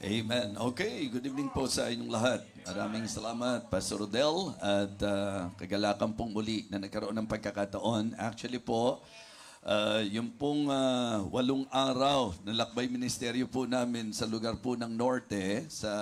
Amen. Okay, good evening po sa inyong lahat. Maraming salamat, Pastor Rodel, at kagalakan pong muli na nagkaroon ng pagkakataon. Actually po, yung pong 8 araw na lakbay ministeryo po namin sa lugar po ng Norte, sa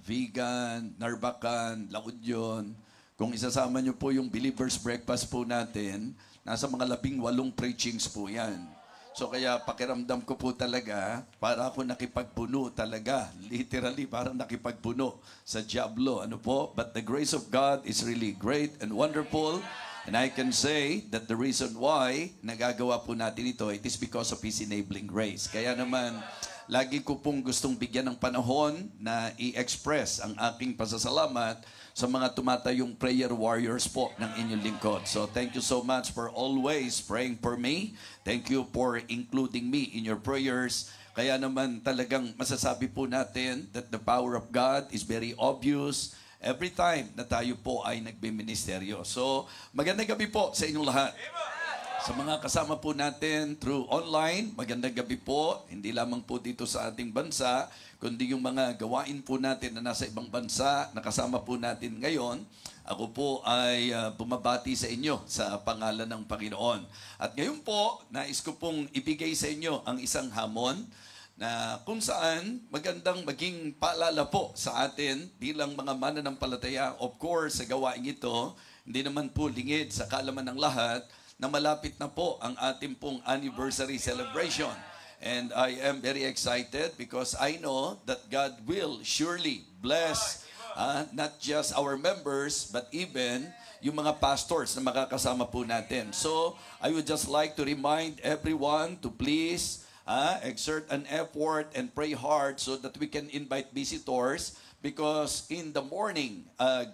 Vigan, Narbacan, La Union. Kung isasama nyo po yung Believers Breakfast po natin, nasa mga 18 preachings po yan. So kaya pakiramdam ko po talaga, para ako nakipagpuno talaga. Literally, parang nakipagpuno sa Diablo. Ano po? But the grace of God is really great and wonderful. And I can say that the reason why nagagawa po natin ito, it is because of His enabling grace. Kaya naman, lagi ko pong gustong bigyan ng panahon na i-express ang aking pasasalamat sa mga tumatayong prayer warriors po ng inyong lingkod. So thank you so much for always praying for me. Thank you for including me in your prayers. Kaya naman talagang masasabi po natin that the power of God is very obvious every time na tayo po ay nagbiministeryo. So magandang gabi po sa inyong lahat. Sa mga kasama po natin through online, magandang gabi po. Hindi lamang po dito sa ating bansa, kundi yung mga gawain po natin na nasa ibang bansa, nakasama po natin ngayon. Ako po ay bumabati sa inyo sa pangalan ng Panginoon. At ngayon po, nais ko pong ibigay sa inyo ang isang hamon na kung saan magandang maging paalala po sa atin bilang mga mananampalataya. Of course, sa gawain ito, hindi naman po lingid sa kaalaman ng lahat na malapit na po ang ating pong anniversary celebration. And I am very excited because I know that God will surely bless not just our members but even yung mga pastors na makakasama po natin. So I would just like to remind everyone to please exert an effort and pray hard so that we can invite visitors. Because in the morning,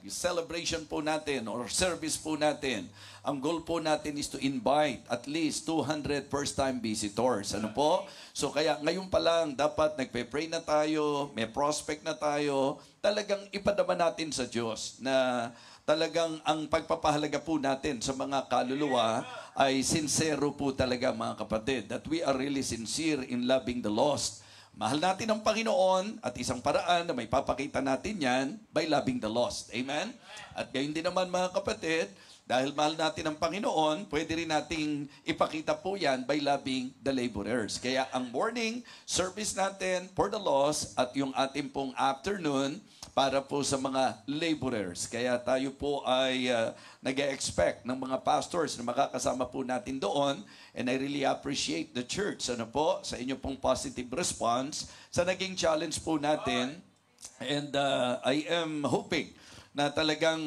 celebration po natin or service po natin, ang goal po natin is to invite at least 200 first-time visitors. Ano po? So kaya ngayon pa lang, dapat nagpe-pray na tayo, may prospect na tayo, talagang ipadama natin sa Diyos na talagang ang pagpapahalaga po natin sa mga kaluluwa ay sincero po talaga mga kapatid. That we are really sincere in loving the lost. Mahal natin ang Panginoon at isang paraan na may papakita natin yan by loving the lost. Amen? At gayon din naman mga kapatid, dahil mahal natin ang Panginoon, pwede rin nating ipakita po yan by loving the laborers. Kaya ang morning service natin for the lost at yung ating pong afternoon para po sa mga laborers. Kaya tayo po ay nag-expect ng mga pastors na makakasama po natin doon. And I really appreciate the church sa inyo pong positive response sa naging challenge po natin. And I am hoping na talagang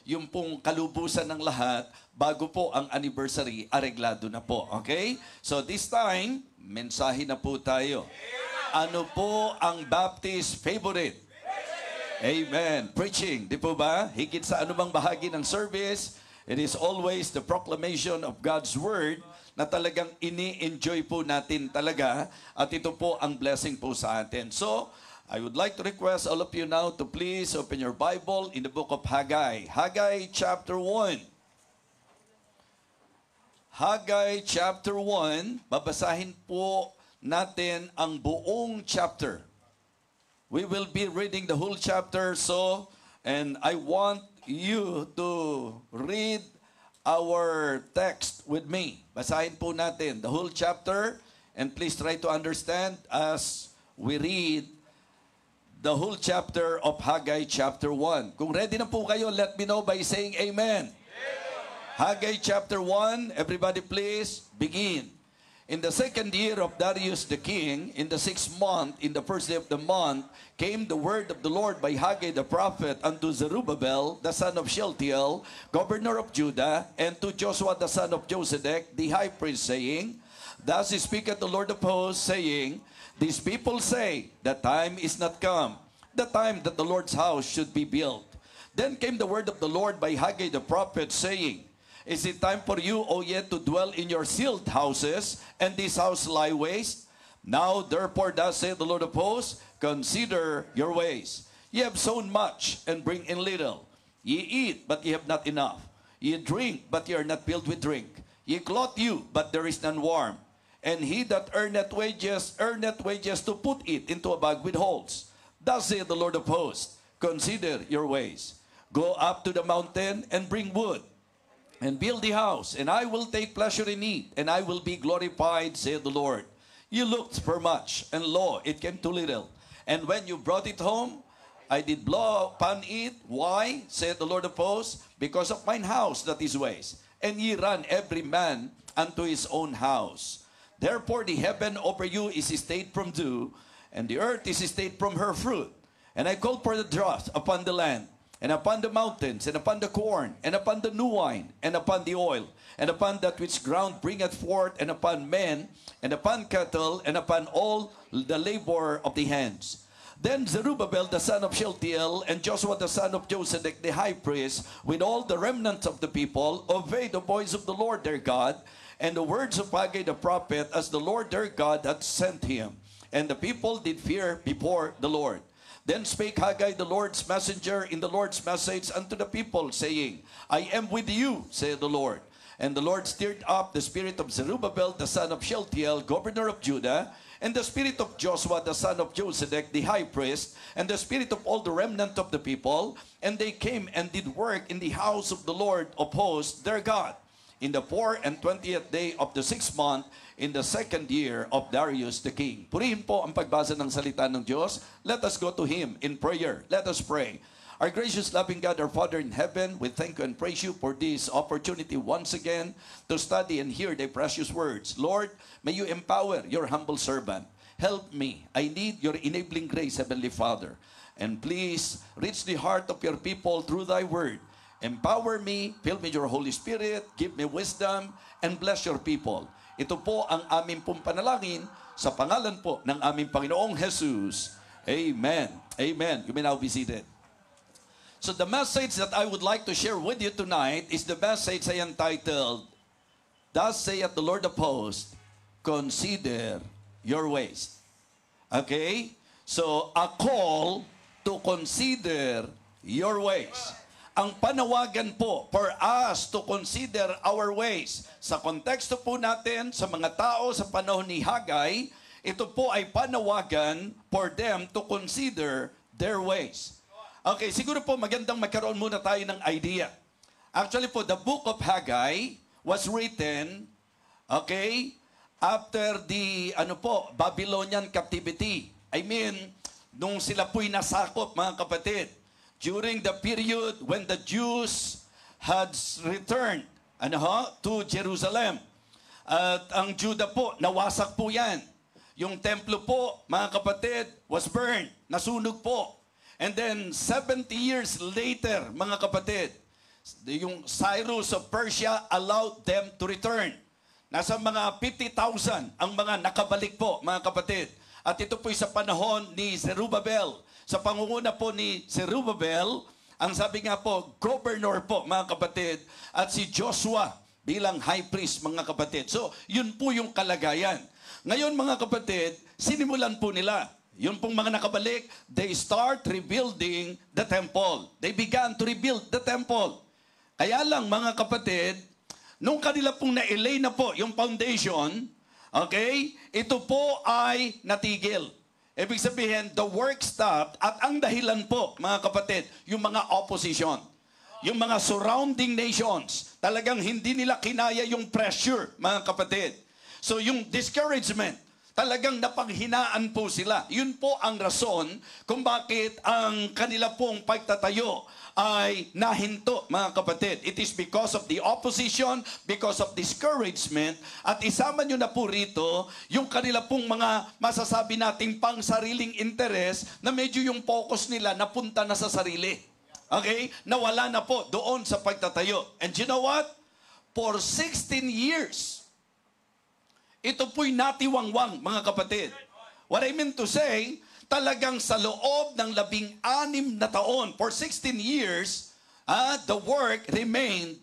yung pong kalubusan ng lahat bago po ang anniversary, areglado na po. Okay? So this time, mensahe na po tayo. Ano po ang Baptist favorite? Amen. Preaching, di po ba? Higit sa anumang bahagi ng service, it is always the proclamation of God's Word na talagang ini-enjoy po natin talaga at ito po ang blessing po sa atin. So, I would like to request all of you now to please open your Bible in the book of Haggai. Haggai chapter 1. Haggai chapter 1, babasahin po natin ang buong chapter. We will be reading the whole chapter, and I want you to read our text with me. Basahin po natin the whole chapter, and please try to understand as we read the whole chapter of Haggai chapter 1. Kung ready na po kayo, let me know by saying amen. Haggai chapter 1, everybody please begin. In the 2nd year of Darius the king, in the 6th month, in the 1st day of the month, came the word of the Lord by Haggai the prophet unto Zerubbabel, the son of Shealtiel, governor of Judah, and to Joshua the son of Josedek, the high priest, saying, Thus speaketh the Lord of hosts, saying, These people say, the time is not come, the time that the Lord's house should be built. Then came the word of the Lord by Haggai the prophet, saying, Is it time for you, O yet, to dwell in your sealed houses, and this house lie waste? Now, therefore, thus saith the Lord of hosts, consider your ways. Ye have sown much, and bring in little. Ye eat, but ye have not enough. Ye drink, but ye are not filled with drink. Ye clothe you, but there is none warm. and he that earneth wages to put it into a bag with holes. Thus saith the Lord of hosts, consider your ways. Go up to the mountain and bring wood, and build the house, and I will take pleasure in it, and I will be glorified, saith the Lord. You looked for much, and lo, it came to little. And when you brought it home, I did blow upon it. Why, saith the Lord of hosts? Because of mine house that is waste. And ye run every man unto his own house. Therefore the heaven over you is stayed from dew, and the earth is stayed from her fruit. And I called for the drought upon the land, and upon the mountains, and upon the corn, and upon the new wine, and upon the oil, and upon that which ground bringeth forth, and upon men, and upon cattle, and upon all the labor of the hands. Then Zerubbabel the son of Shealtiel, and Joshua the son of Josedech the high priest, with all the remnants of the people, obeyed the voice of the Lord their God, and the words of Haggai the prophet, as the Lord their God had sent him. And the people did fear before the Lord. Then spake Haggai the Lord's messenger in the Lord's message unto the people, saying, I am with you, saith the Lord. And the Lord stirred up the spirit of Zerubbabel the son of Shealtiel, governor of Judah, and the spirit of Joshua the son of Josedech the high priest, and the spirit of all the remnant of the people, and they came and did work in the house of the Lord of hosts their God, in the 24th day of the 6th month, in the 2nd year of Darius the king. Purihin po ang pagbasa ng salita ng Diyos. Let us go to Him in prayer. Let us pray. Our gracious, loving God, our Father in heaven, we thank you and praise you for this opportunity once again to study and hear thy precious words. Lord, may you empower your humble servant. Help me. I need your enabling grace, Heavenly Father. And please, reach the heart of your people through thy word. Empower me, fill me with your Holy Spirit, give me wisdom, and bless your people. Ito po ang aming pong panalangin sa pangalan po ng aming Panginoong Jesus. Amen. Amen. You may now be seated. So the message that I would like to share with you tonight is the message I entitled, Thus saith the Lord of hosts, consider your ways. Okay? So, a call to consider your ways. Ang panawagan po for us to consider our ways. Sa konteksto po natin, sa mga tao sa panahon ni Haggai, ito po ay panawagan for them to consider their ways. Okay, siguro po magandang magkaroon muna tayo ng idea. Actually po, the book of Haggai was written, okay, after the, Babylonian captivity. I mean, nung sila po'y nasakop, mga kapatid, during the period when the Jews had returned, to Jerusalem. At ang Judah po, nawasak po yan. Yung templo po, mga kapatid, was burned, nasunog po. And then, 70 years later, mga kapatid, yung Cyrus of Persia allowed them to return. Nasa mga 50,000 ang mga nakabalik po, mga kapatid. At ito po'y sa panahon ni Zerubbabel. Sa pangunguna po ni Zerubbabel, ang sabi nga po, governor po, mga kapatid, at si Joshua bilang high priest, mga kapatid. So, yun po yung kalagayan. Ngayon, mga kapatid, sinimulan po nila. Yun pong mga nakabalik, they start rebuilding the temple. They began to rebuild the temple. Kaya lang, mga kapatid, nung kanila pong na-lay na po yung foundation, okay, ito po ay natigil. Ibig sabihin, the work stopped, at ang dahilan po, mga kapatid, yung mga opposition. Yung mga surrounding nations, talagang hindi nila kinaya yung pressure, mga kapatid. So yung discouragement, talagang napanghinaan po sila. Yun po ang rason kung bakit ang kanila pong pagtatayo ay nahinto, mga kapatid. It is because of the opposition, because of discouragement, at isama nyo na po rito yung kanila pong mga masasabi nating pang sariling interes na medyo yung focus nila napunta na sa sarili. Okay? Nawala na po doon sa pagtatayo. And you know what? For 16 years, ito po'y natiwangwang, mga kapatid. What I mean to say, talagang sa loob ng 16 na taon, for 16 years, the work remained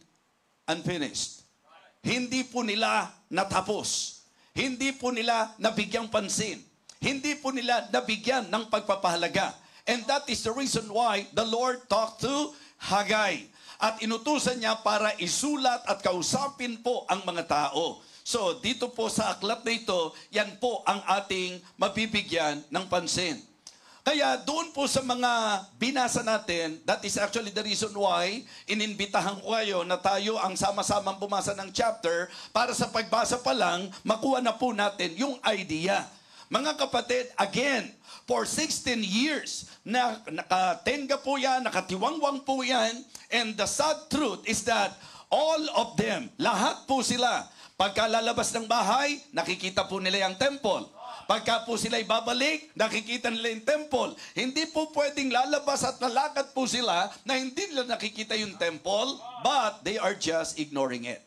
unfinished. Hindi po nila natapos. Hindi po nila nabigyang pansin. Hindi po nila nabigyan ng pagpapahalaga. And that is the reason why the Lord talked to Haggai. At inutusan niya para isulat at kausapin po ang mga tao. So, dito po sa aklat na ito, yan po ang ating mabibigyan ng pansin. Kaya doon po sa mga binasa natin, that is actually the reason why ininbitahan ko kayo na tayo ang sama-samang bumasa ng chapter para sa pagbasa pa lang, makuha na po natin yung idea. Mga kapatid, again, for 16 years, nakatenga po yan, nakatiwangwang po yan, and the sad truth is that all of them, lahat po sila, pagka lalabas ng bahay, nakikita po nila yung temple. Pagka po sila'y babalik, nakikita nila yung temple. Hindi po pwedeng lalabas at lalakad po sila na hindi nila nakikita yung temple, but they are just ignoring it.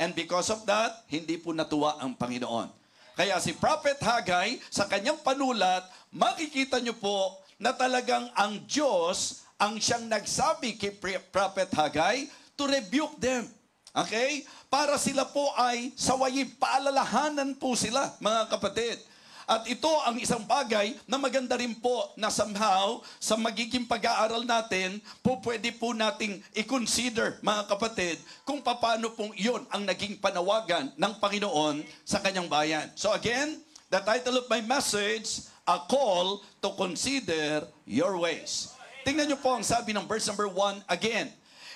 And because of that, hindi po natuwa ang Panginoon. Kaya si Prophet Haggai, sa kanyang panulat, makikita nyo po na talagang ang Diyos ang siyang nagsabi kay Prophet Haggai to rebuke them. Okay? Para sila po ay sawayin, paalalahanan po sila, mga kapatid. At ito ang isang bagay na maganda rin po na somehow sa magiging pag-aaral natin, po pwede po nating i-consider, mga kapatid, kung paano pong iyon ang naging panawagan ng Panginoon sa kanyang bayan. So again, the title of my message, A Call to Consider Your Ways. Tingnan niyo po ang sabi ng verse number 1 again.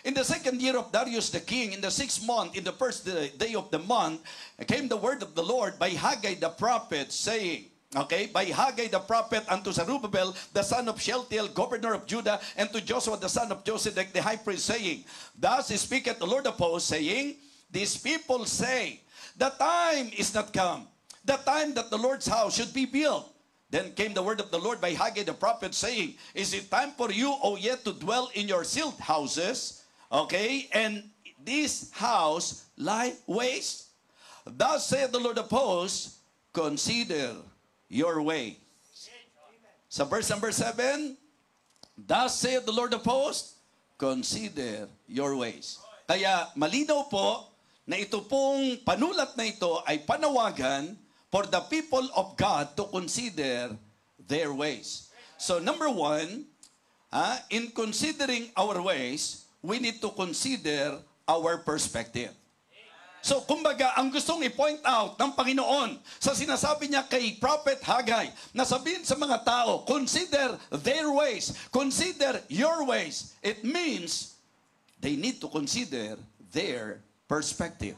In the second year of Darius the king, in the 6th month, in the first day of the month, came the word of the Lord by Haggai the prophet, saying, okay, by Haggai the prophet unto Zerubbabel, the son of Shealtiel, governor of Judah, and to Joshua the son of Josedek, the high priest, saying, Thus speaketh the Lord of hosts, saying, These people say, the time is not come, the time that the Lord's house should be built. Then came the word of the Lord by Haggai the prophet, saying, Is it time for you, O yet, to dwell in your sealed houses? Okay, and this house lie waste. Thus saith the Lord of hosts, consider your way. Sa verse number 7, Thus saith the Lord of hosts, consider your ways. Kaya malinaw po na ito pong panulat na ito ay panawagan for the people of God to consider their ways. So number 1, in considering our ways, we need to consider our perspective. So, kumbaga, ang gustong i-point out ng Panginoon sa sinasabi niya kay Prophet Haggai, na sabihin sa mga tao, consider their ways, consider your ways. It means they need to consider their perspective.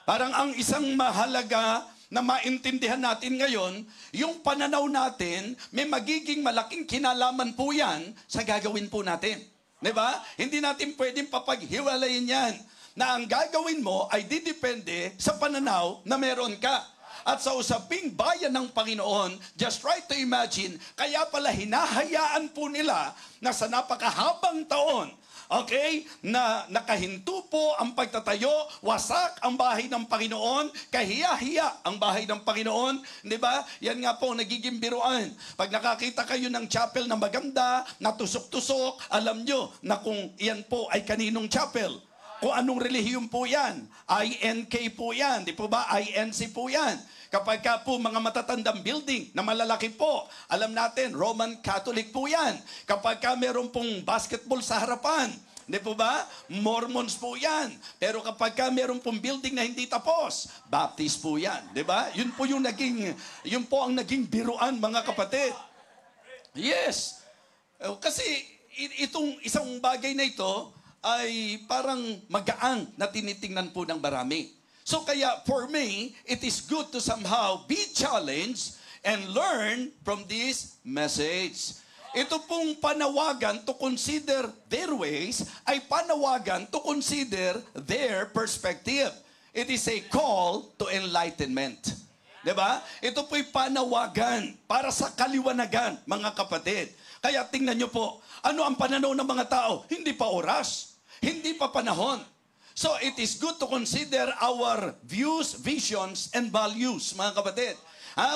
Parang ang isang mahalaga na maintindihan natin ngayon, yung pananaw natin, may magiging malaking kinalaman po yan sa gagawin po natin. Diba? Hindi natin pwedeng papaghiwalayin yan na ang gagawin mo ay didepende sa pananaw na meron ka. At sa usaping bayan ng Panginoon, just try to imagine, kaya pala hinahayaan po nila na sa napakahabang taon, okay, na nakahinto po ang pagtatayo, wasak ang bahay ng Panginoon, kahiya-hiya ang bahay ng Panginoon, di ba? Yan nga po nagiging biruan. Pag nakakita kayo ng chapel na maganda, na tusok-tusok, alam nyo na kung yan po ay kaninong chapel. Kung anong relihiyon po yan. INK po yan, di po ba? INC po yan. Kapag ka po mga matatandang building na malalaki po, alam natin, Roman Catholic po yan. Kapag ka meron pong basketball sa harapan, di po ba? Mormons po yan. Pero kapag ka meron pong building na hindi tapos, Baptist po yan. Di ba? Yun po ang naging biruan, mga kapatid. Yes. Kasi itong isang bagay na ito ay parang magaan na tinitingnan po ng marami. So kaya for me, it is good to somehow be challenged and learn from this message. Ito pong panawagan to consider their ways ay panawagan to consider their perspective. It is a call to enlightenment. Diba? Ito po'y panawagan para sa kaliwanagan, mga kapatid. Kaya tingnan nyo po, ano ang pananaw ng mga tao? Hindi pa oras, hindi pa panahon. So it is good to consider our views, visions, and values, mga kapatid.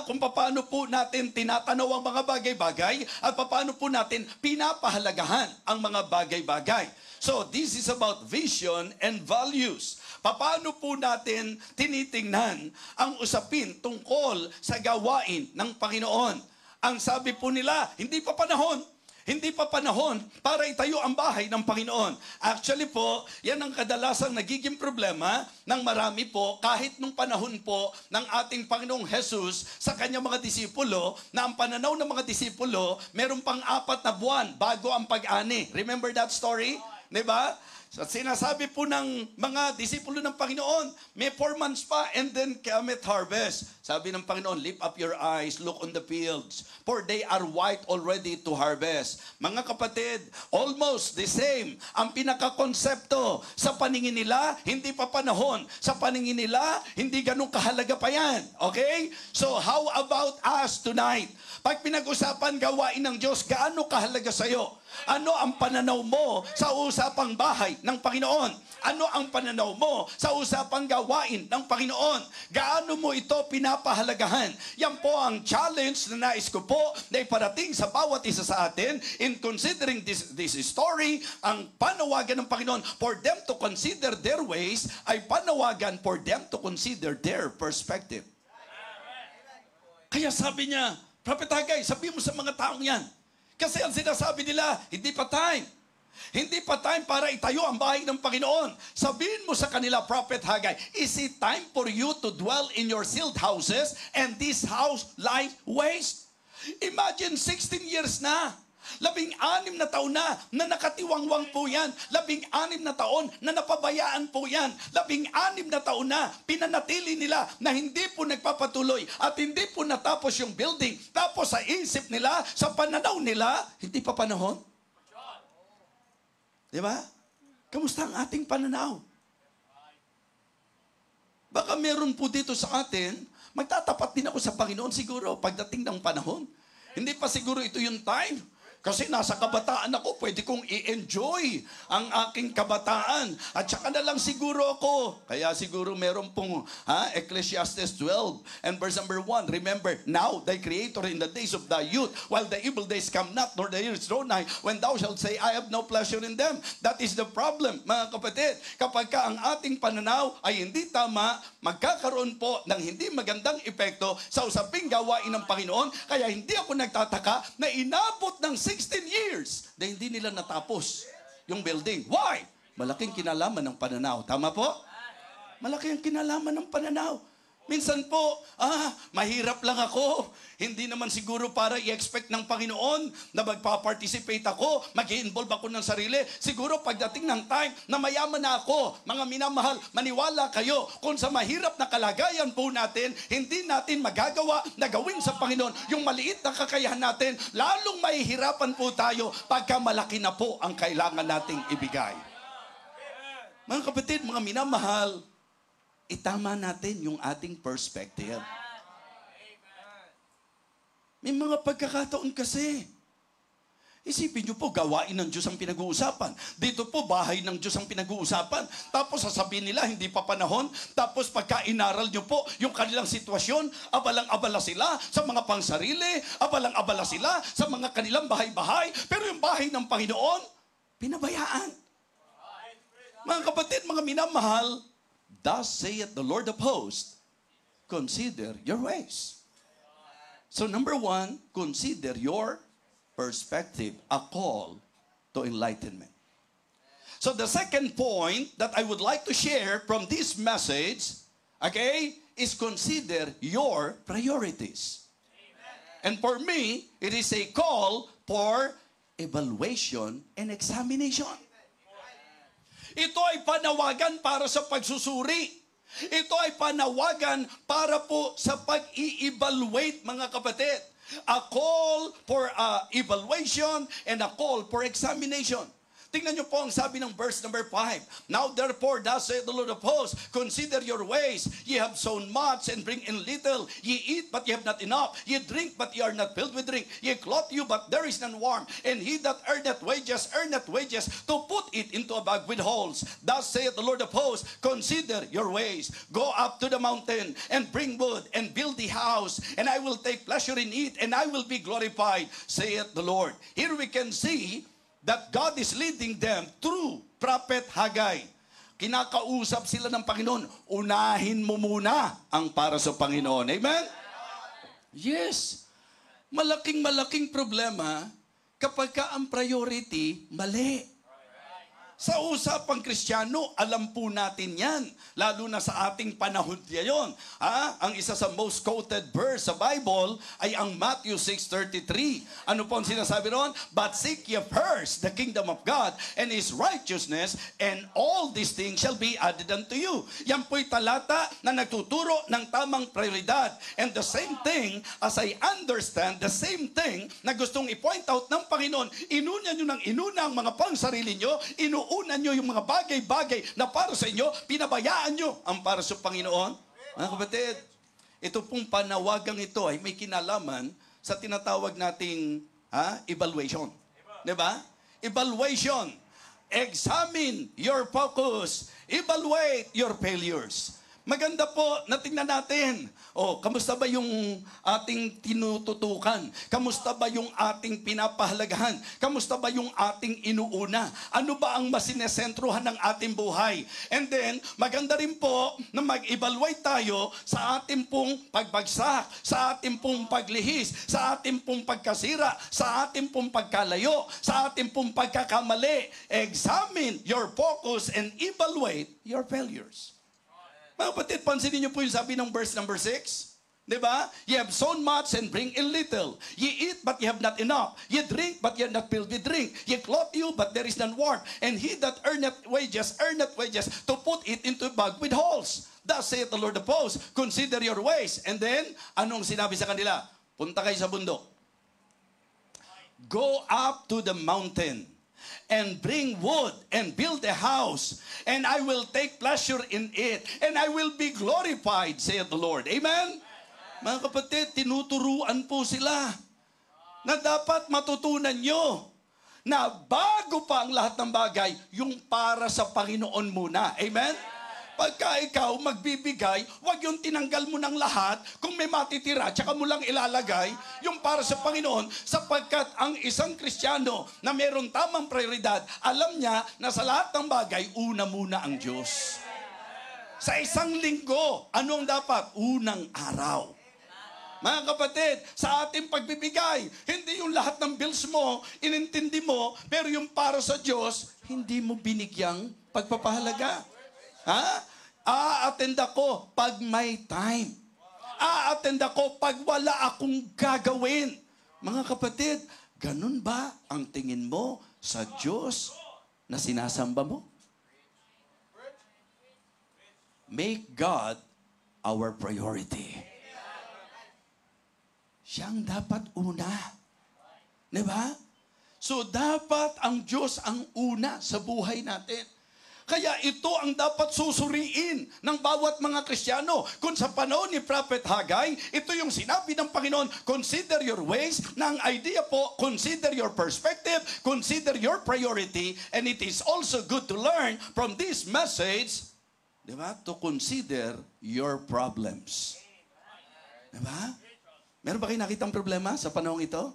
Kung paano po natin tinatanaw ang mga bagay-bagay at paano po natin pinapahalagahan ang mga bagay-bagay. So this is about vision and values. Paano po natin tinitingnan ang usapin tungkol sa gawain ng Panginoon? Ang sabi po nila, hindi pa panahon. Hindi pa panahon para itayo ang bahay ng Panginoon. Actually po, yan ang kadalasang nagiging problema ng marami po kahit nung panahon po ng ating Panginoong Jesus sa kanyang mga disipulo, na ang pananaw ng mga disipulo, meron pang 4 na buwan bago ang pag-ani. Remember that story? Diba? So, sinasabi po ng mga disipulo ng Panginoon, may 4 months pa and then cometh harvest. Sabi ng Panginoon, lift up your eyes, look on the fields, for they are white already to harvest. Mga kapatid, almost the same ang pinakakonsepto. Sa paningin nila, hindi pa panahon. Sa paningin nila, hindi ganun kahalaga pa yan. Okay? So how about us tonight? Pag pinag-usapan gawain ng Diyos, gaano kahalaga sa'yo? Ano ang pananaw mo sa usapang bahay ng Panginoon? Ano ang pananaw mo sa usapang gawain ng Panginoon? Gaano mo ito pinapahalagahan? Yan po ang challenge na nais ko po na iparating sa bawat isa sa atin in considering this story. Ang panawagan ng Panginoon for them to consider their ways ay panawagan for them to consider their perspective. Kaya sabi niya, Prophet Haggai, sabi mo sa mga taong yan, kasi ang sinasabi nila, hindi pa time. Hindi pa time para itayo ang bahay ng Panginoon. Sabihin mo sa kanila, Prophet Haggai, is it time for you to dwell in your sealed houses and this house lies waste? Imagine 16 years na. 16 na taon na nakatiwangwang po yan. 16 na taon na napabayaan po yan. 16 na taon na pinanatili nila na hindi po nagpapatuloy at hindi po natapos yung building. Tapos sa isip nila, sa pananaw nila, hindi pa panahon. Di ba? Kamusta ang ating pananaw? Baka meron po dito sa atin, magtatapat din ako sa Panginoon siguro pagdating ng panahon. Hindi pa siguro ito yung time. Kasi nasa kabataan ako, pwede kong i-enjoy ang aking kabataan. At saka na lang siguro ako. Kaya siguro meron pong Ecclesiastes 12 and verse number 1. Remember, now thy Creator in the days of thy youth, while the evil days come not, nor the years draw nigh, when thou shalt say, I have no pleasure in them. That is the problem, mga kapatid. Kapag ka ang ating pananaw ay hindi tama, magkakaroon po ng hindi magandang epekto sa usaping gawain ng Panginoon. Kaya hindi ako nagtataka na inabot ng 16 years na hindi nila natapos yung building. Why? Malaking kinalaman ng pananaw. Tama po? Malaki ang kinalaman ng pananaw. Minsan po, mahirap lang ako. Hindi naman siguro para i-expect ng Panginoon na magpa-participate ako, mag-i-involve ako ng sarili. Siguro pagdating ng time na mayaman na ako, mga minamahal, maniwala kayo, kung sa mahirap na kalagayan po natin, hindi natin magagawa na gawin sa Panginoon yung maliit na kakayahan natin, lalong mahihirapan po tayo pagka malaki na po ang kailangan nating ibigay. Mga kapatid, mga minamahal, itama natin yung ating perspective. May mga pagkakataon kasi. Isipin nyo po, gawain ng Diyos ang pinag-uusapan. Dito po, bahay ng Diyos ang pinag-uusapan. Tapos sasabihin nila, hindi pa panahon. Tapos pagka inaral nyo po yung kanilang sitwasyon, abalang-abala sila sa mga pangsarili, abalang-abala sila sa mga kanilang bahay-bahay. Pero yung bahay ng Panginoon, pinabayaan. Mga kapatid, mga minamahal, thus saith the Lord of hosts, consider your ways. So number 1, consider your perspective, a call to enlightenment. So the second point that I would like to share from this message, okay, is consider your priorities. And for me, it is a call for evaluation and examination. Ito ay panawagan para sa pagsusuri. Ito ay panawagan para po sa pag-i-evaluate, mga kapatid. A call for evaluation and a call for examination. Tingnan niyo po ang sabi ng verse number 5. Now therefore, thus saith the Lord of hosts, consider your ways. Ye have sown much and bring in little. Ye eat, but ye have not enough. Ye drink, but ye are not filled with drink. Ye clothe you, but there is none warm. And he that earneth wages to put it into a bag with holes. Thus saith the Lord of hosts, consider your ways. Go up to the mountain and bring wood and build the house. And I will take pleasure in it, and I will be glorified, saith the Lord. Here we can see that God is leading them through Prophet Haggai. Kinakausap sila ng Panginoon, unahin mo muna ang para sa Panginoon. Amen? Yes. Malaking problema Kapag ka ang priority, mali. Sa usapang Kristiyano, alam po natin yan. Lalo na sa ating panahon ngayon. Ang isa sa most quoted verse sa Bible ay ang Matthew 6:33. Ano po ang sinasabi ron? But seek ye first the kingdom of God and His righteousness, and all these things shall be added unto you. Yan po'y talata na nagtuturo ng tamang prioridad. And the same thing, as I understand, the same thing na gustong i-point out ng Panginoon, inuna nyo ng inuna ang mga pangsarili nyo, inuuna nyo yung mga bagay-bagay na para sa inyo, pinabayaan nyo ang para sa Panginoon. Mga kapatid, ito pong panawagang ito ay may kinalaman sa tinatawag nating evaluation. Diba? Evaluation. Examine your focus. Evaluate your failures. Maganda po na tingnan natin. Kamusta ba yung ating tinututukan? Kamusta ba yung ating pinapahalagahan? Kamusta ba yung ating inuuna? Ano ba ang masinesentruhan ng ating buhay? And then, maganda rin po na mag-evaluate tayo sa ating pong pagbagsak, sa ating pong paglihis, sa ating pong pagkasira, sa ating pong pagkalayo, sa ating pong pagkakamali. Examine your focus and evaluate your failures. Mga kapatid, pansinin niyo po yung sabi ng verse number 6. Diba? Ye have sown much and bring in little. Ye eat, but ye have not enough. Ye drink, but ye are not filled with drink. Ye clothe you, but there is none warm. And he that earneth wages to put it into a bag with holes. Thus saith the Lord of hosts, consider your ways. And then, anong sinabi sa kanila? Punta kayo sa bundok. Go up to the mountain and bring wood and build a house, and I will take pleasure in it, and I will be glorified, saith the Lord. Amen? Mga kapatid, tinuturuan po sila na dapat matutunan nyo na bago pa ang lahat ng bagay, yung para sa Panginoon muna. Amen? Pagka ikaw magbibigay, wag yung tinanggal mo ng lahat, kung may matitira, tsaka mo lang ilalagay, yung para sa Panginoon, sapagkat ang isang Kristiyano na mayroong tamang prioridad, alam niya na sa lahat ng bagay, una muna ang Diyos. Sa isang linggo, ano ang dapat? Unang araw. Mga kapatid, sa ating pagbibigay, hindi yung lahat ng bills mo, inintindi mo, pero yung para sa Diyos, hindi mo binigyang pagpapahalaga. A-attend ako pag may time. A-attend ako pag wala akong gagawin. Mga kapatid, ganun ba ang tingin mo sa Diyos na sinasamba mo? Make God our priority. Siyang dapat una. Diba? So, dapat ang Diyos ang una sa buhay natin. Kaya ito ang dapat susuriin ng bawat mga Kristiyano. Kung sa panahon ni Prophet Haggai, ito yung sinabi ng Panginoon, consider your ways, na ang idea po, consider your perspective, consider your priority, and it is also good to learn from this message, diba, to consider your problems. Diba? Meron ba kayo nakitang problema sa panahon ito?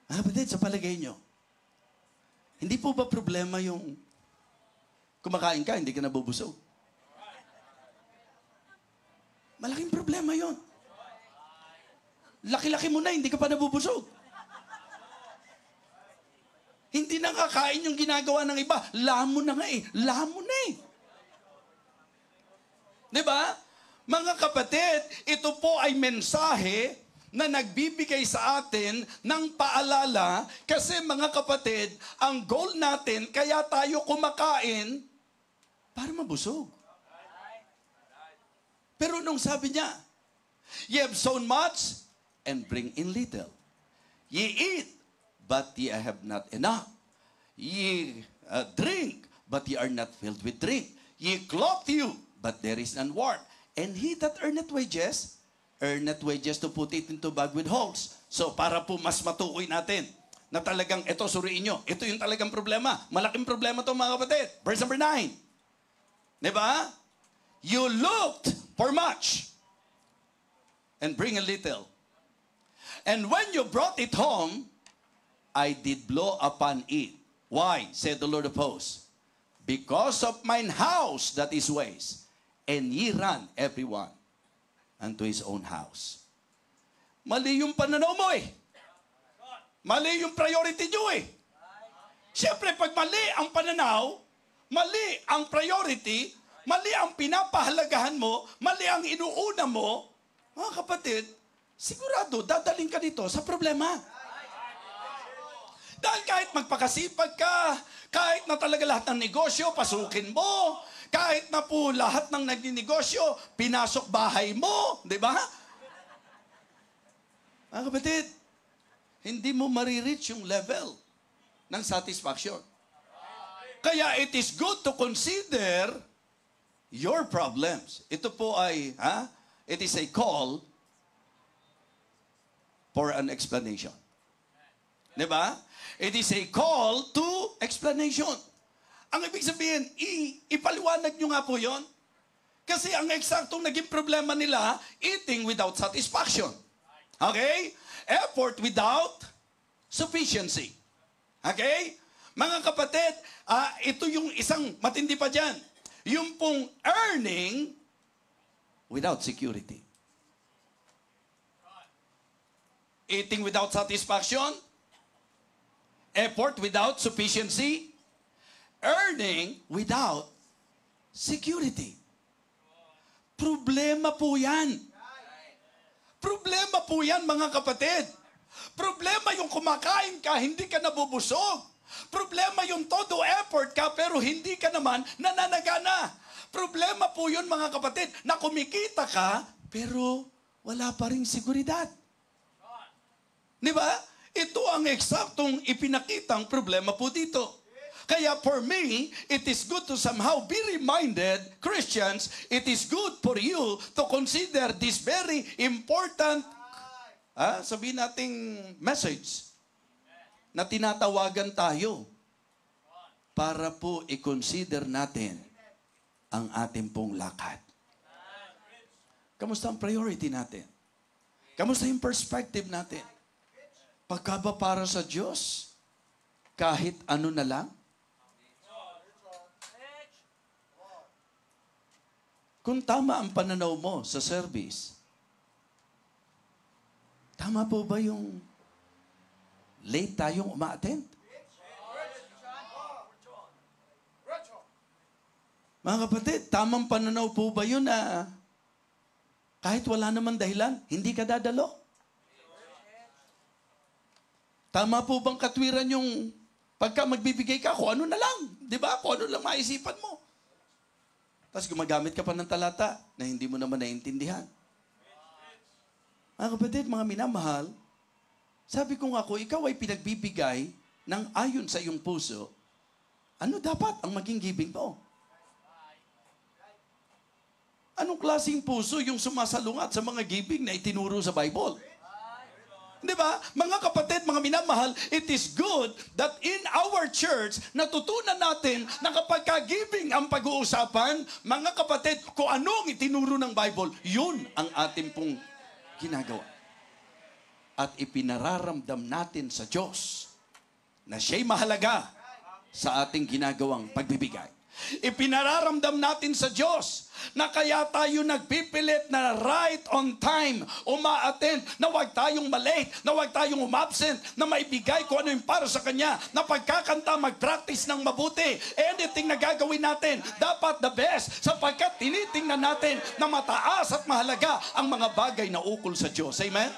Kapatid, sa palagay nyo, hindi po ba problema yung kumakain ka, hindi ka nabubusog? Malaking problema yon. Laki-laki mo na, hindi ka pa nabubusog. Hindi na kakain yung ginagawa ng iba. Lamon na nga eh. Lamon na eh. Diba? Mga kapatid, ito po ay mensahe na nagbibigay sa atin ng paalala kasi mga kapatid, ang goal natin, kaya tayo kumakain para mabusog. Pero nung sabi niya, ye have sown much and bring in little. Ye eat, but ye have not enough. Ye drink, but ye are not filled with drink. Ye clothe you, but there is none warm. And he that earneth wages to put it into bag with holes. So, para po mas matukoy natin na talagang ito, suriin nyo. Ito yung talagang problema. Malaking problema to mga kapatid. Verse number 9. Diba? You looked for much and bring a little. And when you brought it home, I did blow upon it. Why? Said the Lord of hosts. Because of mine house that is waste, and ye run everyone unto his own house. Mali yung pananaw mo eh. Mali yung priority nyo eh. Siyempre, pag mali ang pananaw, mali ang priority, mali ang pinapahalagahan mo, mali ang inuuna mo, mga kapatid, sigurado, dadaling ka dito sa problema. Dahil kahit magpakasipag ka, kahit na talaga lahat ng negosyo, pasukin mo, kahit na po lahat ng nagninegosyo, pinasok bahay mo, di ba? Mga kapatid, hindi mo marireach yung level ng satisfaction. Kaya it is good to consider your problems. Ito po ay, it is a call for an explanation. Diba? It is a call to explanation. Ang ibig sabihin, ipaliwanag nyo nga po yon. Kasi ang eksaktong naging problema nila, eating without satisfaction. Okay? Effort without sufficiency. Okay? Mga kapatid, ito yung isang matindi pa dyan. Yung pong earning without security. Eating without satisfaction, effort without sufficiency, earning without security. Problema po yan. Problema po yan, mga kapatid. Problema yung kumakain ka, hindi ka nabubusog. Problema yung todo effort ka, pero hindi ka naman nananagana. Problema po yun, mga kapatid, na kumikita ka, pero wala pa rin seguridad. Di ba? Ito ang eksaktong ipinakitang problema po dito. Kaya for me, it is good to somehow be reminded, Christians, it is good for you to consider this very important, sabihin nating message, na tinatawagan tayo para po i-consider natin ang ating pong lakad. Kamusta ang priority natin? Kamusta yung perspective natin? Pagka ba para sa Diyos, kahit ano na lang? Kung tama ang pananaw mo sa service, tama po ba yung late tayong uma-attend? Mga kapatid, tamang pananaw po ba yun na kahit wala naman dahilan, hindi ka dadalo? Tama po bang katwiran yung pagka magbibigay ka, kung ano na lang, di ba? Kung ano lang maisipan mo. Tapos gumagamit ka pa ng talata na hindi mo naman naiintindihan. Mga kapatid, mga minamahal, sabi ko nga kung ikaw ay pinagbibigay ng ayon sa iyong puso, ano dapat ang maging giving mo? Anong klaseng puso yung sumasalungat sa mga giving na itinuro sa Bible? Di ba? Mga kapatid, mga minamahal, it is good that in our church, natutunan natin na kapag ka-giving ang pag-uusapan, mga kapatid, kung anong itinuro ng Bible, yun ang ating pong ginagawa. At ipinararamdam natin sa Diyos na siya'y mahalaga sa ating ginagawang pagbibigay. Ipinararamdam natin sa Diyos na kaya tayo nagpipilit na right on time, uma-attend, na huwag tayong malate, na huwag tayong umabsent, na maibigay kung ano yung para sa Kanya, na pagkakanta, mag-practice ng mabuti. Anything na gagawin natin, dapat the best, sapagkat tinitingnan natin na mataas at mahalaga ang mga bagay na ukol sa Diyos. Amen?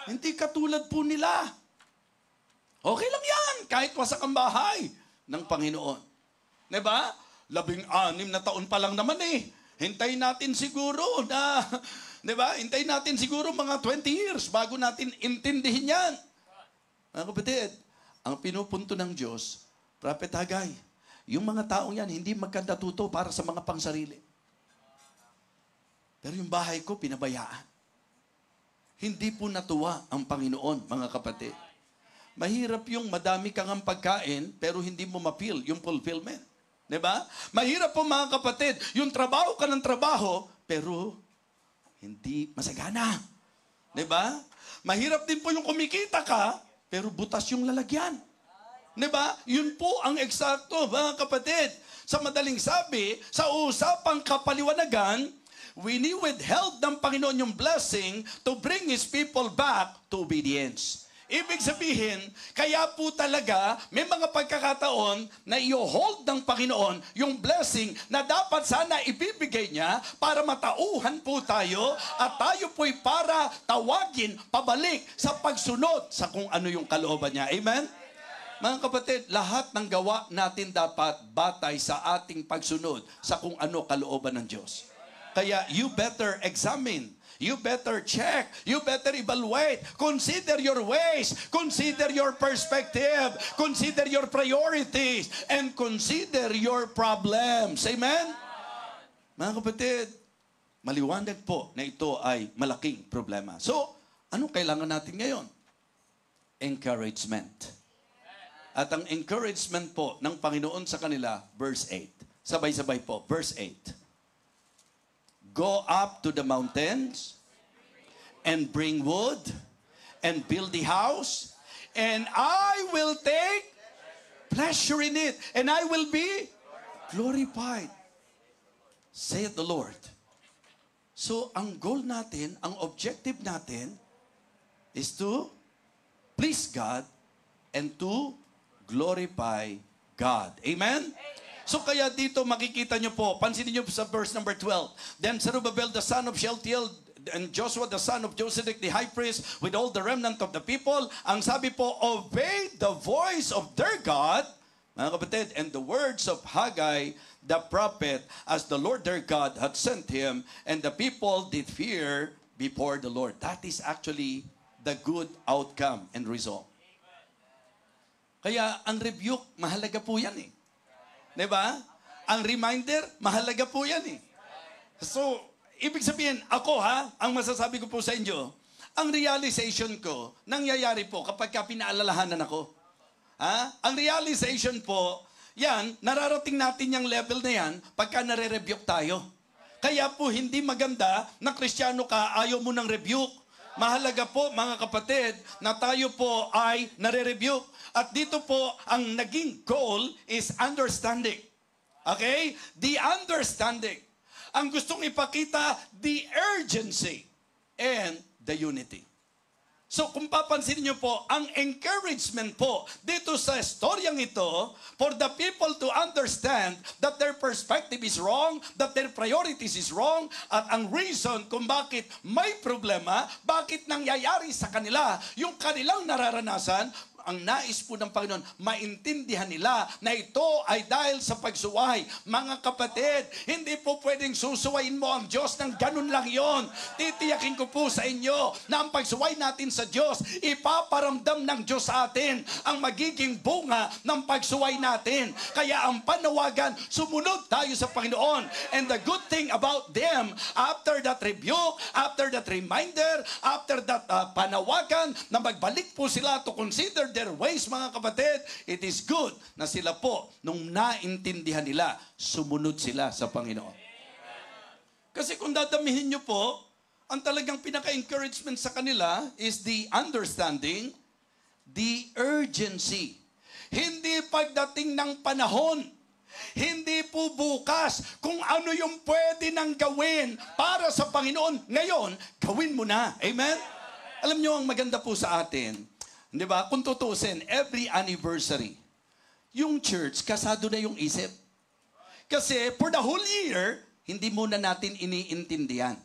Hindi katulad po nila. Okay lang yan, kahit wasak ang bahay ng Panginoon. Diba? 16 na taon pa lang naman eh. Hintayin natin siguro na, diba? Hintayin natin siguro mga 20 years bago natin intindihin yan. Mga kapatid, ang pinupunto ng Diyos, Prophet Haggai, yung mga taong yan, hindi magkandatuto para sa mga pangsarili. Pero yung bahay ko, pinabayaan. Hindi po natuwa ang Panginoon, mga kapatid. Mahirap yung madami kang ang pagkain, pero hindi mo ma-feel yung fulfillment. Diba? Mahirap po, mga kapatid, yung trabaho ka ng trabaho, pero hindi masagana. Diba? Mahirap din po yung kumikita ka, pero butas yung lalagyan. Diba? Yun po ang eksakto, mga kapatid. Sa madaling sabi, sa usapang kapaliwanagan, withheld ng Panginoon yung blessing to bring His people back to obedience. Ibig sabihin, kaya po talaga may mga pagkakataon na i-hold ng Panginoon yung blessing na dapat sana ibibigay niya para matauhan po tayo at tayo po'y para tawagin pabalik sa pagsunod sa kung ano yung kalooban niya. Amen? Mga kapatid, lahat ng gawa natin dapat batay sa ating pagsunod sa kung ano kalooban ng Diyos. Kaya you better examine. You better check. You better evaluate. Consider your ways. Consider your perspective. Consider your priorities. And consider your problems. Amen? Mga kapatid, maliwanag po na ito ay malaking problema. So, anong kailangan natin ngayon? Encouragement. At ang encouragement po ng Panginoon sa kanila, verse 8. Sabay-sabay po, verse 8. Go up to the mountains and bring wood and build the house, and I will take pleasure in it, and I will be glorified, saith the Lord. So, ang goal natin, ang objective natin, is to please God and to glorify God. Amen? So kaya dito makikita nyo po, pansinin nyo sa verse number 12. Then Zerubbabel the son of Shealtiel and Joshua the son of Josedek the high priest with all the remnant of the people, ang sabi po, obey the voice of their God, mga kapatid, and the words of Haggai the prophet, as the Lord their God had sent him, and the people did fear before the Lord. That is actually the good outcome and result. Kaya ang rebuke, mahalaga po yan eh. Diba? Ang reminder, mahalaga po yan eh. So, ibig sabihin, ako ang masasabi ko po sa inyo, ang realization ko, nangyayari po kapag pinaalalahanan ako. Ang realization po, yan, nararating natin yung level na yan pagka nare-rebuke tayo. Kaya po, hindi maganda na Kristiyano ka, ayaw mo ng rebuke. Mahalaga po, mga kapatid, na tayo po ay nare-rebuke. At dito po, ang naging goal is understanding. Okay? The understanding. Ang gustong ipakita, the urgency and the unity. So kung papansin niyo po, ang encouragement po dito sa storyang ito, for the people to understand that their perspective is wrong, that their priorities is wrong, at ang reason kung bakit may problema, bakit nangyayari sa kanila, yung kanilang nararanasan, ang nais po ng Panginoon, maintindihan nila na ito ay dahil sa pagsuway. Mga kapatid, hindi po pwedeng susuwayin mo ang Diyos ng ganun lang yon. Titiyakin ko po sa inyo na ang pagsuway natin sa Diyos, ipaparamdam ng Diyos sa atin ang magiging bunga ng pagsuway natin. Kaya ang panawagan, sumunod tayo sa Panginoon. And the good thing about them, after that rebuke, after that reminder, after that panawagan, na magbalik po sila to consider their ways, mga kapatid, it is good na sila po, nung naintindihan nila, sumunod sila sa Panginoon. Kasi kung dadamihin nyo po, ang talagang pinaka-encouragement sa kanila is the understanding, the urgency. Hindi pagdating ng panahon, hindi po bukas kung ano yung pwede nang gawin para sa Panginoon. Ngayon, gawin mo na. Amen? Alam nyo, ang maganda po sa atin, di ba? Kung tutusin, every anniversary, yung church, kasado na yung isip. Kasi for the whole year, hindi muna natin iniintindihan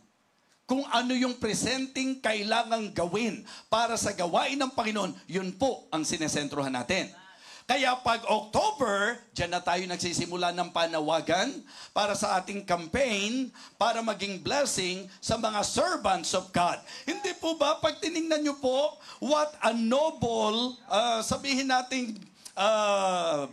kung ano yung presenting kailangang gawin para sa gawain ng Panginoon, yun po ang sinesentrohan natin. Kaya pag October, dyan na tayo nagsisimula ng panawagan para sa ating campaign para maging blessing sa mga servants of God. Hindi po ba, pag tinignan nyo po, what a noble, sabihin nating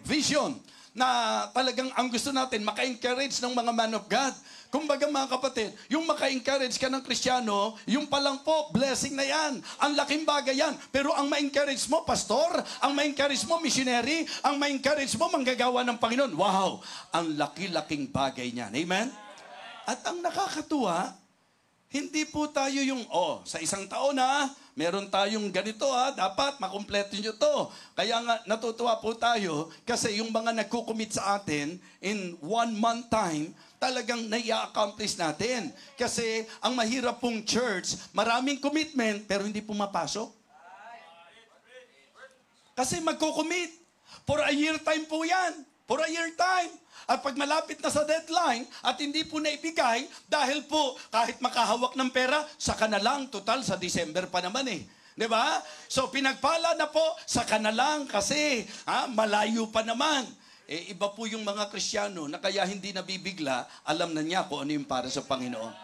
vision na talagang ang gusto natin, maka-encourage ng mga man of God. Kumbaga mga kapatid, yung maka-encourage ka ng Kristiyano, yung palang po, blessing na yan. Ang laking bagay yan. Pero ang ma-encourage mo, pastor, ang ma-encourage mo, missionary, ang ma-encourage mo, manggagawa ng Panginoon. Wow! Ang laki-laking bagay niyan. Amen? At ang nakakatuwa, hindi po tayo yung, sa isang taon meron tayong ganito dapat makumpleto nyo to. Kaya nga natutuwa po tayo kasi yung mga nagkukumit sa atin in 1 month time, talagang nai-accomplish natin. Kasi ang mahirap pong church, maraming commitment pero hindi pumapasok. Kasi magkukumit. For a year time po yan. For a year time. At pag malapit na sa deadline at hindi po naibigay, dahil po kahit makahawak ng pera, saka na lang, total sa December pa naman eh. Di ba? So pinagpala na po, saka na lang kasi malayo pa naman. Iba po yung mga Kristiyano na kaya hindi nabibigla, alam na niya kung ano yung para sa Panginoon.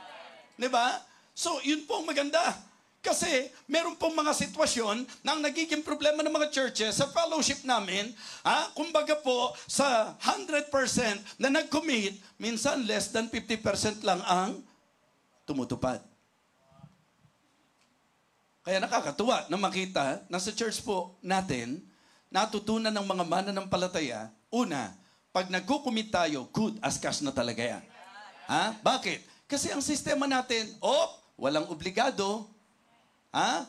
Di ba? So yun po ang maganda. Kasi meron pong mga sitwasyon na ang nagiging problema ng mga churches sa fellowship namin, kumbaga po sa 100% na nag-commit, minsan less than 50% lang ang tumutupad. Kaya nakakatuwa na makita na sa church po natin, natutunan ng mga mananampalataya, una, pag nagkukumit tayo, good as cash na talaga yan. Bakit? Kasi ang sistema natin, walang obligado,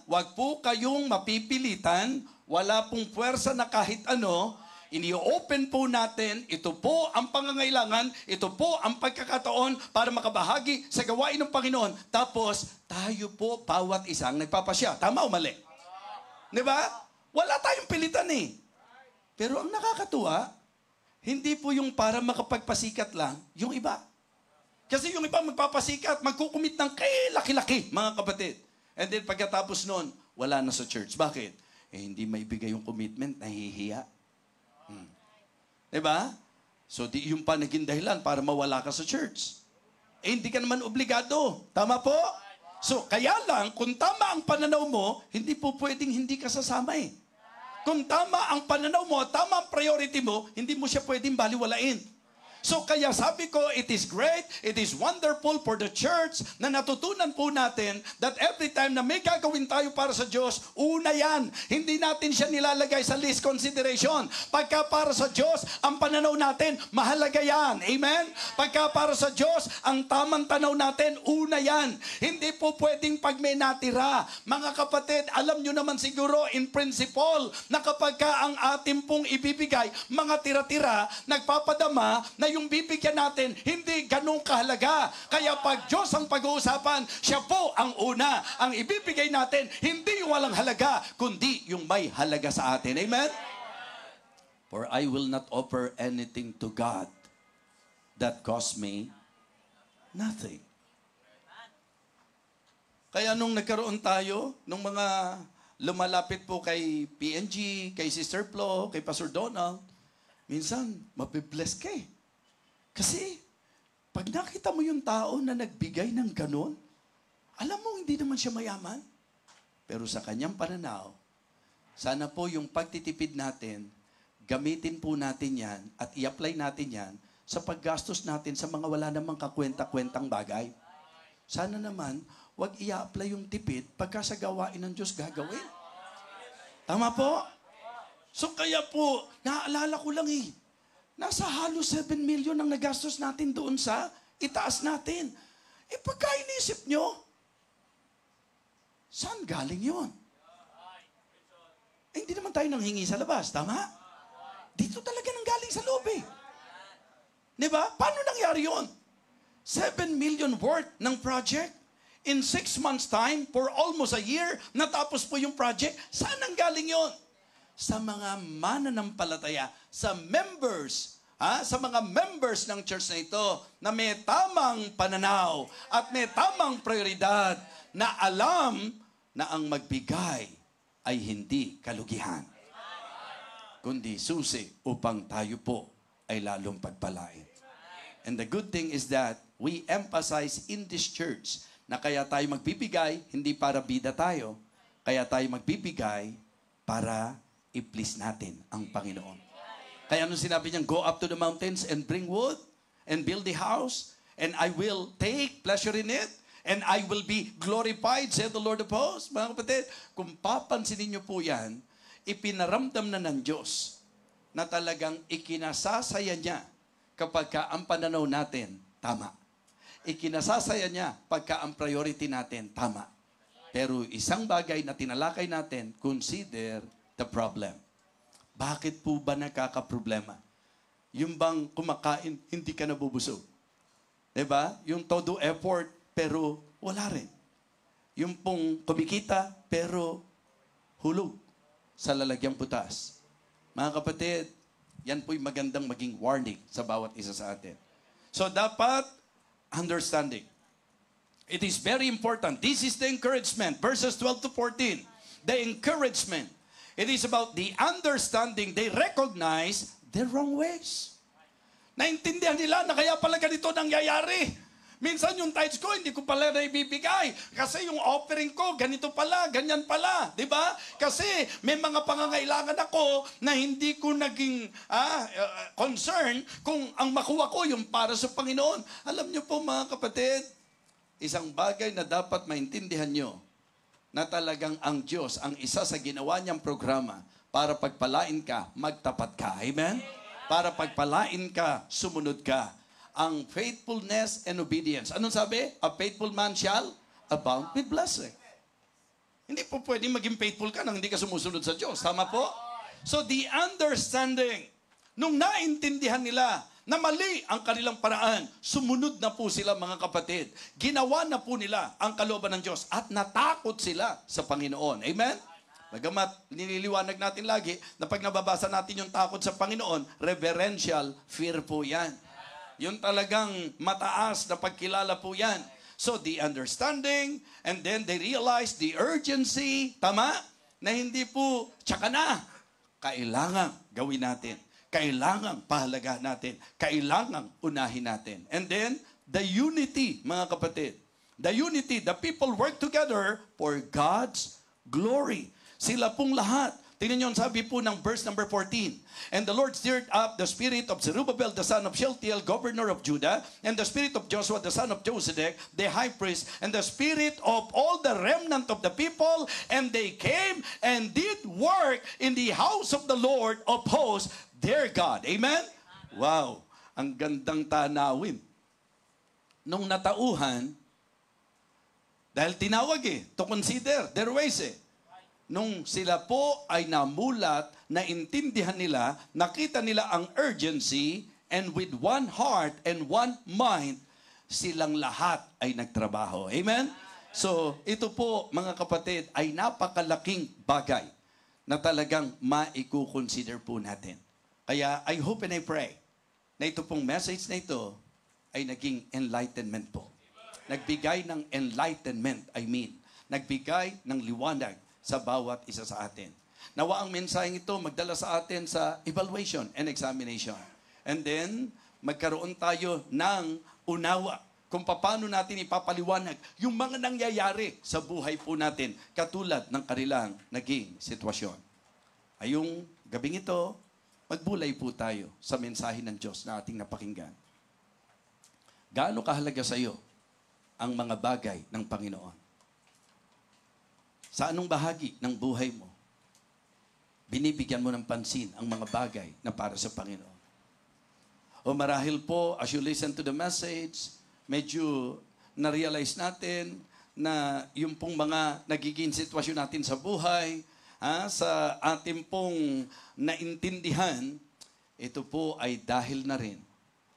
wag po kayong mapipilitan, wala pong puwersa na kahit ano, ini-open po natin, ito po ang pangangailangan, ito po ang pagkakataon para makabahagi sa gawain ng Panginoon. Tapos, tayo po, bawat isang nagpapasya. Tama o mali? Di ba? Wala tayong pilitan eh. Pero ang nakakatuwa, hindi po yung para makapagpasikat lang, yung iba. Kasi yung iba magpapasikat, magkukumit ng laki-laki, mga kapatid. And then pagkatapos nun, wala na sa church. Bakit? Hindi maibigay yung commitment, nahihiya. Diba? So, yung pa naging dahilan para mawala ka sa church. Hindi ka naman obligado. Tama po? So, kaya lang, kung tama ang pananaw mo, hindi po pwedeng hindi ka sasama eh. Kung tama ang pananaw mo, tama ang priority mo, hindi mo siya pwedeng baliwalain. So kaya sabi ko, it is great, it is wonderful for the church na natutunan po natin that every time na may gagawin tayo para sa Diyos, una yan. Hindi natin siya nilalagay sa least consideration. Pagka para sa Diyos, ang pananaw natin, mahalaga yan. Amen? Pagka para sa Diyos, ang tamang tanaw natin, una yan. Hindi po pwedeng pag may natira. Mga kapatid, alam nyo naman siguro in principle na kapag ka ang ating pong ibibigay, mga tira-tira, nagpapadama na yung bibigyan natin, hindi ganun kahalaga. Kaya pag Diyos ang pag-uusapan, siya po ang una. Ang ibibigay natin, hindi yung walang halaga, kundi yung may halaga sa atin. Amen? For I will not offer anything to God that cost me nothing. Kaya nung nagkaroon tayo, nung mga lumalapit po kay PNG, kay Sister Flo, kay Pastor Donald, minsan, mabibless ka eh. Kasi, pag nakita mo yung tao na nagbigay ng ganon, alam mo, hindi naman siya mayaman. Pero sa kanyang pananaw, sana po yung pagtitipid natin, gamitin po natin yan at i-apply natin yan sa paggastos natin sa mga wala namang kakwenta-kwentang bagay. Sana naman, wag i-apply yung tipid pagka sa gawain ng Diyos gagawin. Tama po? So kaya po, naaalala ko lang nasa halos 7 million ang nagastos natin doon sa itaas natin. Pagka inisip nyo, saan galing yun? Hindi naman tayo nanghingi sa labas, tama? Dito talaga nang galing sa loob eh. Diba? Paano nangyari yun? 7 million worth ng project. In 6 months time, for almost a year, natapos po yung project. Saan ang galing yun? Sa mga mananampalataya, sa members, sa mga members ng church na ito na may tamang pananaw at may tamang prioridad na alam na ang magbigay ay hindi kalugihan, kundi susi upang tayo po ay lalong pagpalain. And the good thing is that we emphasize in this church na kaya tayo magbibigay, hindi para bida tayo, kaya tayo magbibigay para i-please natin ang Panginoon. Kaya nung sinabi niyang, go up to the mountains and bring wood and build the house, and I will take pleasure in it, and I will be glorified, said the Lord of hosts. Mga kapatid, kung papansinin niyo po yan, ipinaramdam na ng Diyos na talagang ikinasasaya niya kapag ka ang pananaw natin tama. Ikinasasaya niya pagka ang priority natin tama. Pero isang bagay na tinalakay natin, consider the problem. Bakit po ba nakakaproblema? Yung bang kumakain, hindi ka nabubusog. Diba? Yung todo effort, pero wala rin. Yung pong kumikita, pero hulog. sa lalagyang butas. Mga kapatid, yan po'y magandang maging warning sa bawat isa sa atin. So dapat, understanding. It is very important. This is the encouragement. Verses 12 to 14. The encouragement. It is about the understanding. They recognize their wrong ways. Naintindihan nila na kaya pala ganito nangyayari. Minsan yung tithes ko, hindi ko pala na ibibigay. Kasi yung offering ko, ganito pala, ganyan pala. Diba? Kasi may mga pangangailangan ako na hindi ko naging concern kung ang makuha ko yung para sa Panginoon. Alam niyo po mga kapatid, isang bagay na dapat maintindihan nyo, na talagang ang Diyos, ang isa sa ginawa niyang programa para pagpalain ka, magtapat ka. Amen? Para pagpalain ka, sumunod ka. Ang faithfulness and obedience. Anong sabi? A faithful man shall abound with blessing. Hindi po pwedeng maging faithful ka nang hindi ka sumusunod sa Diyos. Tama po? So the understanding, nung naintindihan nila na mali ang kanilang paraan, sumunod na po sila mga kapatid. Ginawa na po nila ang kalooban ng Diyos at natakot sila sa Panginoon. Amen? Bagamat nililiwanag natin lagi na pag nababasa natin yung takot sa Panginoon, reverential fear po yan. Yung talagang mataas na pagkilala po yan. So the understanding, and then they realize the urgency, tama? Na hindi po, tsaka na. Kailangan gawin natin. Kailangan pahalagahan natin. Kailangan unahin natin. And then, the unity, mga kapatid. The unity, the people work together for God's glory. Sila pong lahat. Tingnan nyo, sabi po ng verse number 14. And the Lord stirred up the spirit of Zerubbabel, the son of Shealtiel, governor of Judah, and the spirit of Joshua, the son of Josedek, the high priest, and the spirit of all the remnant of the people, and they came and did work in the house of the Lord of hosts, their God. Amen? Wow! Ang gandang tanawin. Nung natauhan, dahil tinawag to consider their ways nung sila po ay namulat, naintindihan nila, nakita nila ang urgency, and with one heart and one mind, silang lahat ay nagtrabaho. Amen? So, ito po, mga kapatid, ay napakalaking bagay na talagang maikukonsider po natin. Kaya, I hope and I pray na ito pong message na ito ay naging enlightenment po. Nagbigay ng enlightenment, nagbigay ng liwanag sa bawat isa sa atin. Nawa ang mensaheng ito magdala sa atin sa evaluation and examination. And then, magkaroon tayo ng unawa kung paano natin ipapaliwanag yung mga nangyayari sa buhay po natin katulad ng kanilang naging sitwasyon. Ayong gabing ito, magbulay po tayo sa mensahe ng Diyos na ating napakinggan. Gaano kahalaga sa iyo ang mga bagay ng Panginoon? Sa anong bahagi ng buhay mo, binibigyan mo ng pansin ang mga bagay na para sa Panginoon? O marahil po, as you listen to the message, medyo na-realize natin na yung pong mga nagiging sitwasyon natin sa buhay, sa ating pong naintindihan, ito po ay dahil na rin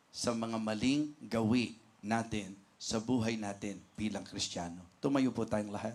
sa mga maling gawi natin sa buhay natin bilang Kristiyano. Tumayo po tayong lahat.